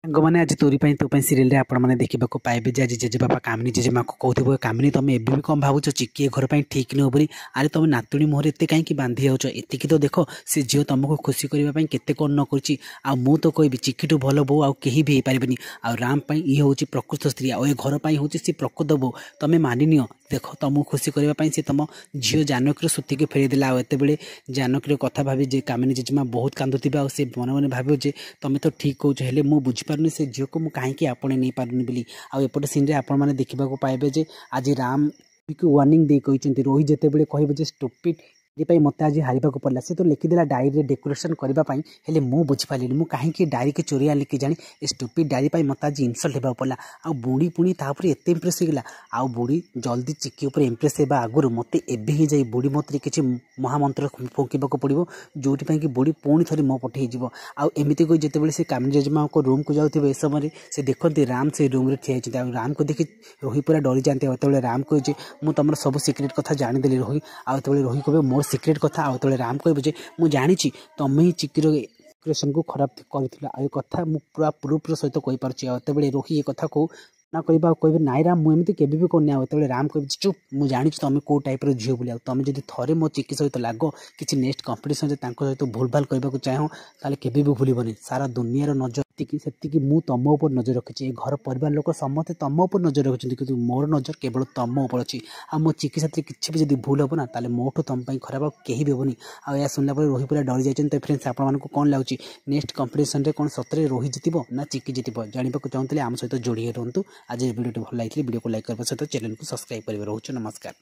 ସାଙ୍ଗମାନେ ଆଜି ତୋରି ପାଇଁ ତୋ ପାଇଁ ସିରିଏଲରେ ଆପଣମାନେ ଦେଖିବାକୁ ପାଇବେ ଯେ ଆଜି ଜେଜେବାପା କାମିନୀ ଜେଜେମାକୁ କହୁଥିବ କାମିନୀ ତମେ ଏବେ ବି କ'ଣ ଭାବୁଛ ଚିକି ଏ ଘର ପାଇଁ ଠିକ୍ ନୁହଁ ବୋଲି। ଆରେ ତମେ ନାତୁଣୀ ମୁହଁରେ ଏତେ କାହିଁକି ବାନ୍ଧି ଯାଉଛ? ଏତିକି ତ ଦେଖ ସେ ଝିଅ ତମକୁ ଖୁସି କରିବା ପାଇଁ କେତେ କ'ଣ ନ କରୁଛି। ଆଉ ମୁଁ ତ କହିବି ଚିକିଠୁ ଭଲ ବୋଉ ଆଉ କେହି ବି ହେଇପାରିବେନି। ଆଉ ରାମ ପାଇଁ ଇଏ ହେଉଛି ପ୍ରକୃତ ସ୍ତ୍ରୀ ଆଉ ଏ ଘର ପାଇଁ ହେଉଛି ସେ ପ୍ରକୃତ ବୋଉ। ତମେ ମାନିନିଅ। ଦେଖ ତମକୁ ଖୁସି କରିବା ପାଇଁ ସେ ତମ ଝିଅ ଜାନକୀର ସୁତିକି ଫେରେଇ ଦେଲା। ଆଉ ଏତେବେଳେ ଜାନକୀର କଥା ଭାବି ଯେ କାମିନୀ ଜେଜେମା ବହୁତ କାନ୍ଦୁଥିବେ ଆଉ ସେ ମନେ ମନେ ଭାବିବ ଯେ ତମେ ତ ଠିକ୍ କହୁଛ ହେଲେ ମୁଁ ବୁଝିପାରୁନି ସେ ଝିଅକୁ ମୁଁ କାହିଁକି ଆପଣେଇ ନେଇପାରୁନି ବୋଲି। ଆଉ ଏପଟେ ସିନ୍ରେ ଆପଣମାନେ ଦେଖିବାକୁ ପାଇବେ ଯେ ଆଜି ରାମ ୱାର୍ଣ୍ଣିଂ ଦେଇ କହିଛନ୍ତି ରୋହିତ ଯେତେବେଳେ କହିବେ ଯେ ଷ୍ଟୁପିଡ୍ ଏଥିପାଇଁ ମୋତେ ଆଜି ହାରିବାକୁ ପଡ଼ିଲା। ସେ ତ ଲେଖିଦେଲା ଡାଏରୀରେ ଡେକୋରେସନ୍ କରିବା ପାଇଁ, ହେଲେ ମୁଁ ବୁଝିପାରିଲିନି ମୁଁ କାହିଁକି ଡାଏରୀକି ଚୋରି ଆଣିଲି କେଜାଣି। ଏ ଷ୍ଟୁପିଡ୍ ଡାଏରୀ ପାଇଁ ମୋତେ ଆଜି ଇନସଲ୍ଟ ହେବାକୁ ପଡ଼ିଲା। ଆଉ ବୁଢ଼ୀ ପୁଣି ତାପରେ ଏତେ ଇମ୍ପ୍ରେସ୍ ହେଇଗଲା। ଆଉ ବୁଢ଼ୀ ଜଲ୍ଦି ଚିକି ଉପରେ ଇମ୍ପ୍ରେସ୍ ହେବା ଆଗରୁ ମୋତେ ଏବେ ହିଁ ଯାଇ ବୁଢ଼ୀ ମତରେ କିଛି ମହାମନ୍ତ୍ର ଫୁଙ୍କିବାକୁ ପଡ଼ିବ ଯେଉଁଥିପାଇଁ କି ବୁଢ଼ୀ ପୁଣି ଥରେ ମୋ ପଟେ ହେଇଯିବ। ଆଉ ଏମିତି କହି ଯେତେବେଳେ ସେ କାମିନୀ ଜେଜେମାଙ୍କ ରୁମ୍କୁ ଯାଉଥିବେ ଏ ସମୟରେ ସେ ଦେଖନ୍ତି ରାମ ସେ ରୁମ୍ରେ ଠିଆ ହେଇଛନ୍ତି। ଆଉ ରାମକୁ ଦେଖି ରୋହି ପୁରା ଡରିଯାଆନ୍ତି। ଆଉ ଯେତେବେଳେ ରାମ କହିଛି ମୁଁ ତମର ସବୁ ସିକ୍ରେଟ୍ କଥା ଜାଣିଦେଲି ରୋହି। ଆଉ ଯେତେବେଳେ ରୋହି କହିବେ ମୋର ସିକ୍ରେଟ୍ କଥା, ଆଉ ଯେତେବେଳେ ରାମ କହିବେ ଯେ ମୁଁ ଜାଣିଛି ତମେ ହିଁ ଚିକିର ଡେକୋରେସନ୍କୁ ଖରାପ କରିଥିଲ। ଆଉ ଏ କଥା ମୁଁ ପୁରା ପ୍ରୁଫ୍ର ସହିତ କହିପାରୁଛି। ଆଉ ଯେତେବେଳେ ରୋହି ଏ କଥାକୁ ନା କହିବା ଆଉ କହିବେ ନାଇଁ ରାମ ମୁଁ ଏମିତି କେବେ ବି କରିନି। ଆଉ ଯେତେବେଳେ ରାମ କହିବେ ଚୁପ୍ ମୁଁ ଜାଣିଛି ତମେ କେଉଁ ଟାଇପ୍ର ଝିଅ ବୋଲି। ଆଉ ତମେ ଯଦି ଥରେ ମୋ ଚିକି ସହିତ ଲାଗ କିଛି ନେକ୍ସଟ କମ୍ପିଟିସନ୍ରେ ତାଙ୍କ ସହିତ ଭୁଲ ଭାଲ କରିବାକୁ ଚାହଁ ତାହେଲେ କେବେ ବି ଭୁଲିବନି। ସାରା ଦୁନିଆର ନଜର ସେତିକି ମୁଁ ତମ ଉପରେ ନଜର ରଖିଛି। ଏ ଘର ପରିବାର ଲୋକ ସମସ୍ତେ ତମ ଉପରେ ନଜର ରଖିଛନ୍ତି କିନ୍ତୁ ମୋର ନଜର କେବଳ ତମ ଉପରେ ଅଛି। ଆଉ ମୋ ଚିକି ସାଥିରେ କିଛି ବି ଯଦି ଭୁଲ ହେବ ନା ତାହେଲେ ମୋଠୁ ତମ ପାଇଁ ଖରାପ ଆଉ କେହି ବି ହେବନି। ଆଉ ଏହା ଶୁଣିଲା ପରେ ରୋହି ପୁରା ଡରି ଯାଇଛନ୍ତି। ତ ଫ୍ରେଣ୍ଡସ୍ ଆପଣମାନଙ୍କୁ କ'ଣ ଲାଗୁଛି ନେକ୍ସଟ କମ୍ପିଟିସନ୍ରେ କ'ଣ ସତରେ ରୋହି ଜିତିବ ନା ଚିକି ଜିତିବ? ଜାଣିବାକୁ ଚାହୁଁଥିଲେ ଆମ ସହିତ ଯୋଡ଼ି ରୁହନ୍ତୁ। ଆଜି ଭିଡ଼ିଓଟି ଭଲ ଲାଗିଥିଲେ ଭିଡ଼ିଓକୁ ଲାଇକ୍ କରିବା ସହିତ ଚ୍ୟାନେଲକୁ ସବସ୍କ୍ରାଇବ୍ କରିବେ। ରହୁଛି ନମସ୍କାର।